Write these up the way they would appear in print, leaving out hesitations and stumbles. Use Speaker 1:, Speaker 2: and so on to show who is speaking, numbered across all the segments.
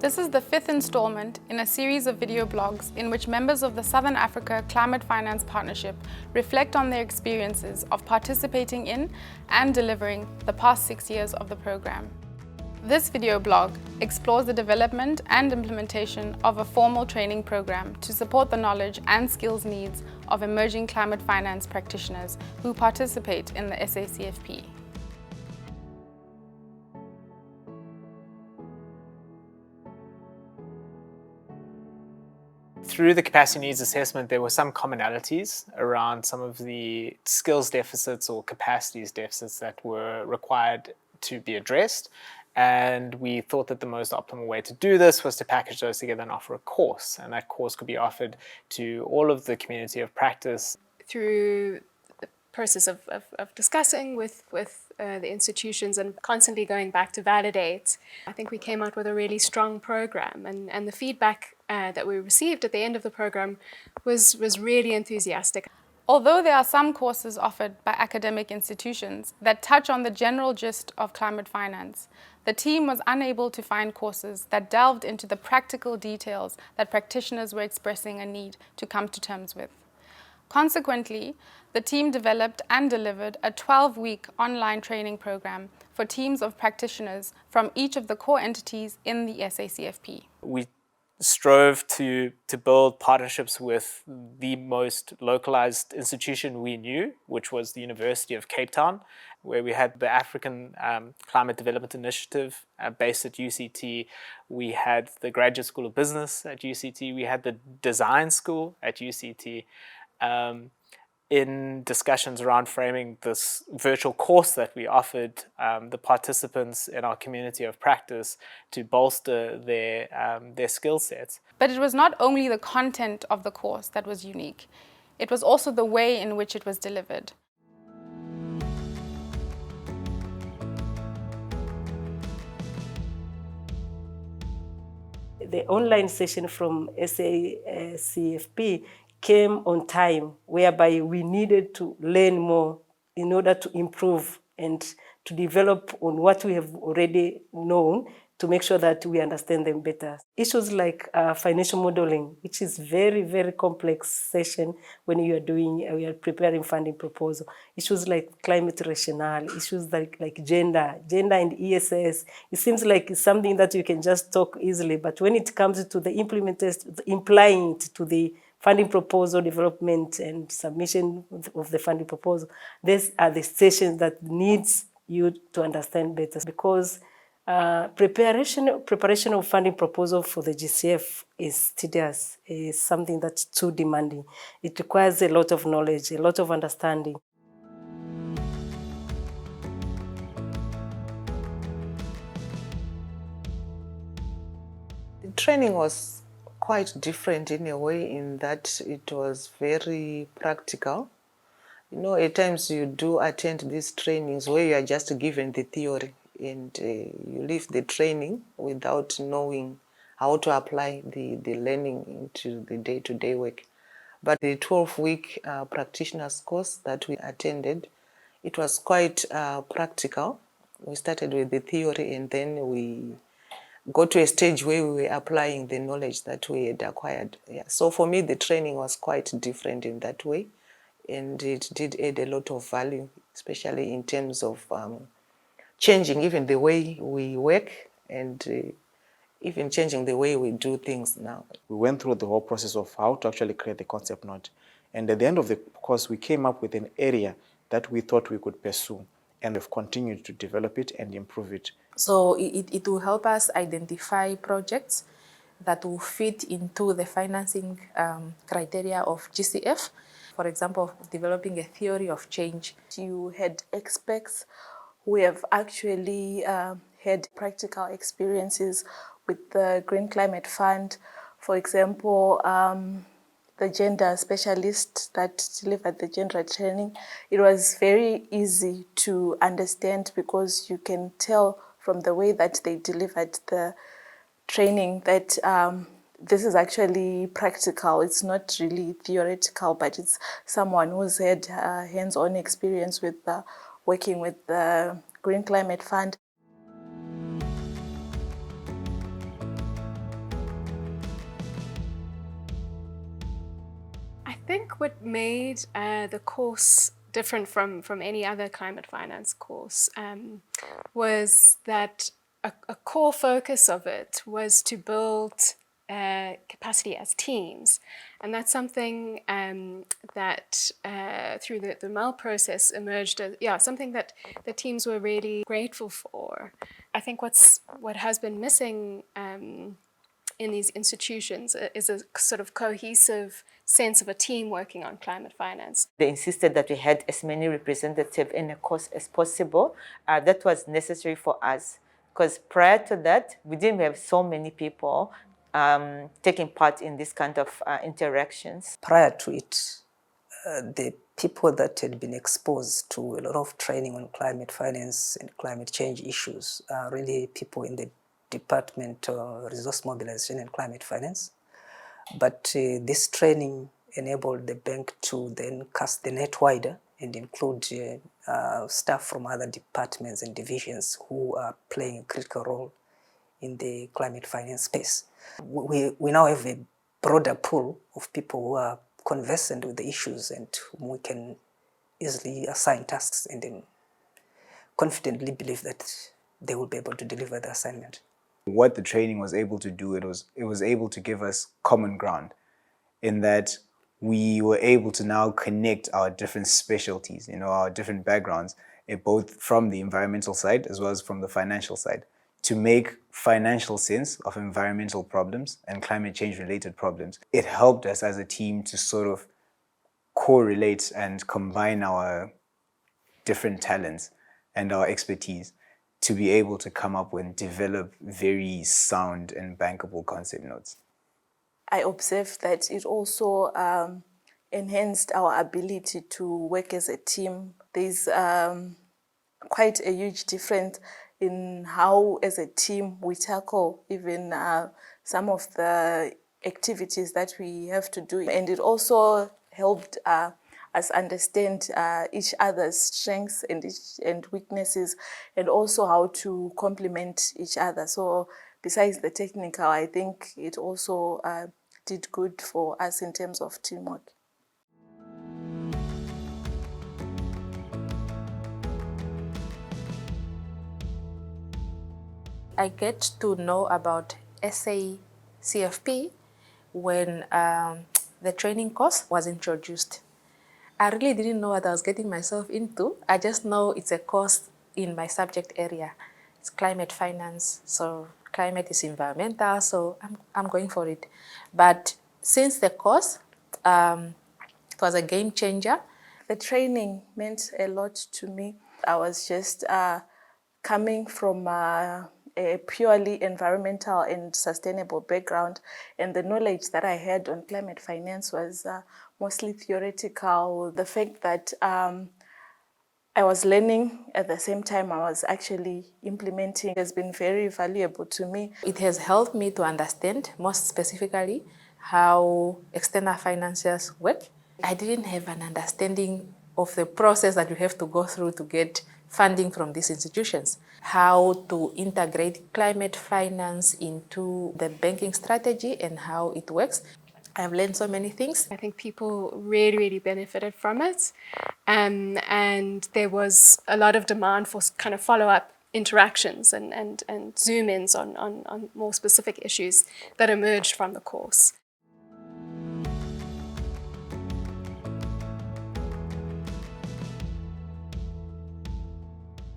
Speaker 1: This is the fifth installment in a series of video blogs in which members of the Southern Africa Climate Finance Partnership reflect on their experiences of participating in and delivering the past 6 years of the program. This video blog explores the development and implementation of a formal training program to support the knowledge and skills needs of emerging climate finance practitioners who participate in the SACFP.
Speaker 2: Through the capacity needs assessment, there were some commonalities around some of the skills deficits or capacities deficits that were required to be addressed. And we thought that the most optimal way to do this was to package those together and offer a course. And that course could be offered to all of the community of practice.
Speaker 3: Through the process of discussing with the institutions and constantly going back to validate, I think we came out with a really strong program. And the feedback that we received at the end of the program was really enthusiastic.
Speaker 1: Although there are some courses offered by academic institutions that touch on the general gist of climate finance, the team was unable to find courses that delved into the practical details that practitioners were expressing a need to come to terms with. Consequently, the team developed and delivered a 12-week online training program for teams of practitioners from each of the core entities in the SACFP.
Speaker 2: We strove to build partnerships with the most localized institution we knew, which was the University of Cape Town, where we had the African Climate Development Initiative based at UCT. We had the Graduate School of Business at UCT. We had the Design School at UCT. In discussions around framing this virtual course that we offered the participants in our community of practice to bolster their skill sets.
Speaker 1: But it was not only the content of the course that was unique, it was also the way in which it was delivered.
Speaker 4: The online session from SACFP came on time, whereby we needed to learn more in order to improve and to develop on what we have already known to make sure that we understand them better. Issues like financial modeling, which is very, very complex session when we are preparing funding proposal. Issues like climate rationale, issues like gender and ESS. It seems like it's something that you can just talk easily, but when it comes to the implementation, applying it to the funding proposal development and submission of the funding proposal, these are the sessions that needs you to understand better, because preparation of funding proposal for the GCF is tedious, is something that's too demanding. It requires a lot of knowledge, a lot of understanding.
Speaker 5: The training was quite different in a way, in that it was very practical. You know, at times you do attend these trainings where you are just given the theory and you leave the training without knowing how to apply the learning into the day-to-day work. But the 12-week practitioners course that we attended, it was quite practical. We started with the theory and then we got to a stage where we were applying the knowledge that we had acquired. Yeah. So for me, the training was quite different in that way, and it did add a lot of value, especially in terms of changing even the way we work and even changing the way we do things now.
Speaker 6: We went through the whole process of how to actually create the concept note. And at the end of the course, we came up with an area that we thought we could pursue, and we've continued to develop it and improve it.
Speaker 7: So it will help us identify projects that will fit into the financing criteria of GCF. For example, developing a theory of change.
Speaker 8: You had experts who have actually had practical experiences with the Green Climate Fund. For example, the gender specialist that delivered the gender training, it was very easy to understand because you can tell from the way that they delivered the training that this is actually practical. It's not really theoretical, but it's someone who's had hands-on experience with working with the Green Climate Fund.
Speaker 3: think what made the course different from any other climate finance course was that a core focus of it was to build capacity as teams. And that's something that through the MEL process emerged as something that the teams were really grateful for. I think what has been missing in these institutions is a sort of cohesive sense of a team working on climate finance.
Speaker 9: They insisted that we had as many representatives in a course as possible. That was necessary for us, because prior to that, we didn't have so many people taking part in this kind of interactions.
Speaker 10: Prior to it, the people that had been exposed to a lot of training on climate finance and climate change issues are really people in the Department of Resource Mobilization and Climate Finance. But this training enabled the bank to then cast the net wider and include staff from other departments and divisions who are playing a critical role in the climate finance space. We now have a broader pool of people who are conversant with the issues and whom we can easily assign tasks and then confidently believe that they will be able to deliver the assignment.
Speaker 6: What the training was able to do, it was able to give us common ground, in that we were able to now connect our different specialties, our different backgrounds, both from the environmental side as well as from the financial side, to make financial sense of environmental problems and climate change related problems. It helped us as a team to sort of correlate and combine our different talents and our expertise to be able to come up with and develop very sound and bankable concept notes.
Speaker 8: I observed that it also enhanced our ability to work as a team. There's quite a huge difference in how, as a team, we tackle even some of the activities that we have to do. And it also helped us understand each other's strengths and weaknesses, and also how to complement each other. So besides the technical, I think it also did good for us in terms of teamwork.
Speaker 7: I get to know about SA CFP when the training course was introduced. I really didn't know what I was getting myself into. I just know it's a course in my subject area. It's climate finance, so climate is environmental, so I'm going for it. But since the course, it was a game changer.
Speaker 8: The training meant a lot to me. I was just coming from a purely environmental and sustainable background, and the knowledge that I had on climate finance was mostly theoretical. The fact that I was learning at the same time I was actually implementing has been very valuable to me.
Speaker 7: It has helped me to understand, most specifically, how external financiers work. I didn't have an understanding of the process that you have to go through to get funding from these institutions, how to integrate climate finance into the banking strategy and how it works. I've learned so many things.
Speaker 3: I think people really, really benefited from it. And there was a lot of demand for kind of follow-up interactions and zoom-ins on more specific issues that emerged from the course.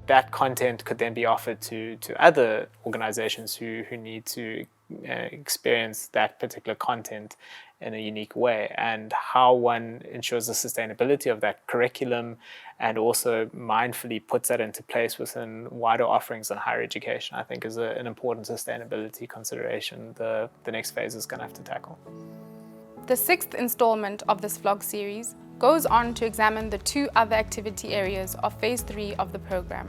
Speaker 2: That content could then be offered to other organizations who need to experience that particular content in a unique way, and how one ensures the sustainability of that curriculum and also mindfully puts that into place within wider offerings on higher education, I think is an important sustainability consideration the next phase is going to have to tackle.
Speaker 1: The 6th installment of this vlog series goes on to examine the 2 other activity areas of Phase 3 of the program.